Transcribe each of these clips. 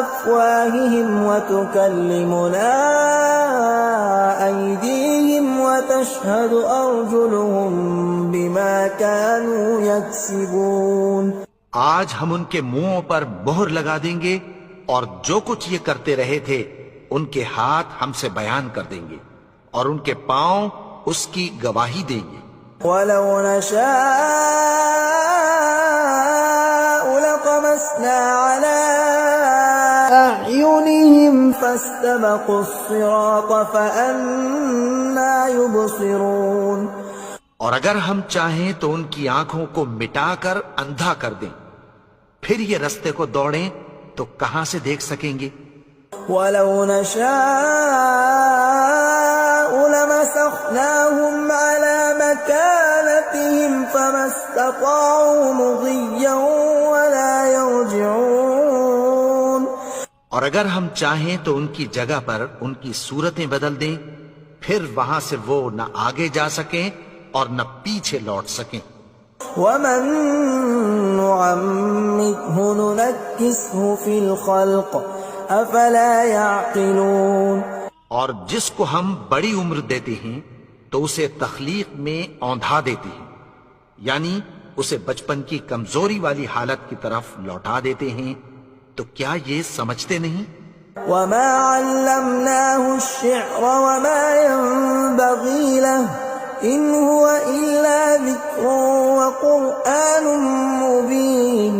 أفواههم وتكلمنا أيديهم وتشهد أرجلهم بما كانوا يكسبون. آج ہم ان کے منہوں پر مہر لگا دیں گے اور جو کچھ یہ کرتے رہے تھے ان کے ہاتھ ہم سے بیان کر دیں گے اور ان کے پاؤں اس کی گواہی دیں گے. وَلَوْ نَشَاءُ لَطَمَسْنَا عَلَىٰ أَعْيُنِهِمْ فَاسْتَبَقُوا الصِّرَاطَ فَأَنَّىٰ يُبْصِرُونَ. اور اگر ہم چاہیں تو ان کی آنکھوں کو مٹا کر اندھا کر دیں، پھر یہ رستے کو دوڑیں تو کہاں سے دیکھ سکیں گے. وَلَوْ نَشَاءُ لَمَسَخْنَاهُمْ عَلَىٰ مَكَانَتِهِمْ فَمَا اسْتَطَاعُوا مُضِيًّا وَلَا يَرْجِعُونَ. اور اگر ہم چاہیں تو ان کی جگہ پر ان کی صورتیں بدل دیں، پھر وہاں سے وہ نہ آگے جا سکیں اور نہ پیچھے لوٹ سکیں. وَمَن نُّعَمِّرْهُ نُنَكِّسْهُ فِي الْخَلْقِ أَفَلَا يَعْقِلُونَ. اور جس کو ہم بڑی عمر دیتے ہیں تو اسے تخلیق میں اوندھا دیتے ہیں، یعنی اسے بچپن کی کمزوری والی حالت کی طرف لوٹا دیتے ہیں. تو کیا یہ سمجھتے نہیں؟ وَمَا عَلَّمْنَاهُ الشِّعْرَ وَمَا يَنبَغِي لَهُ إِنْ هُوَ إِلَّا ذِكْرٌ وَقُرْآنٌ مُبِينٌ.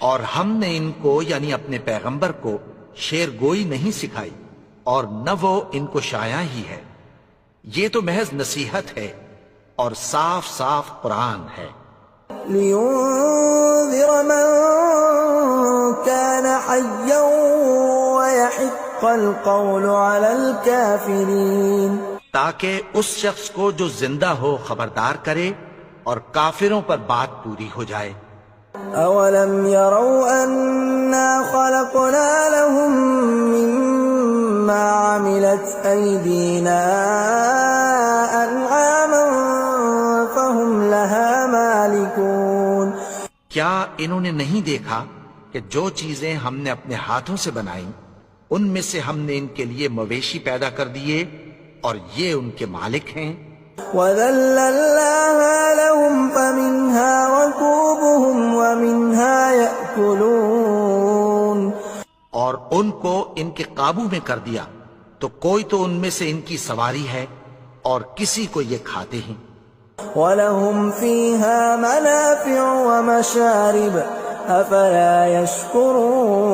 اور ہم نے ان کو یعنی اپنے پیغمبر کو شعر گوئی نہیں سکھائی اور نہ وہ ان کو شایع ہی ہے، یہ تو محض نصیحت ہے اور صاف صاف قرآن ہے. لِيُنذِرَ مَن كَانَ حَيًّا وَيَحِقَّ الْقَوْلُ عَلَى الْكَافِرِينَ. تاکہ اس شخص کو جو زندہ ہو خبردار کرے اور کافروں پر بات پوری ہو جائے. أَوَلَمْ يَرَوْا أَنَّا خَلَقْنَا لَهُم مِّمَّا عَمِلَتْ أَيْدِينَا أَنْعَامًا فَهُمْ لَهَا مَالِكُونَ. کیا انہوں نے نہیں دیکھا کہ جو چیزیں ہم نے اپنے ہاتھوں سے بنائیں ان میں سے ہم نے ان کے لیے مویشی پیدا کر دیے اور یہ ان کے مالک ہیں. وَذَلَّلْنَاهَا لَهُمْ فَمِنْهَا رَكُوبُهُمْ وَمِنْهَا يَأْكُلُونَ. اور ان کو ان کے قابو میں کر دیا تو کوئی تو ان میں سے ان کی سواری ہے اور کسی کو یہ کھاتے ہیں. وَلَهُمْ فِيهَا مَنَافِعُ وَمَشَارِبُ أَفَلَا يَشْكُرُونَ.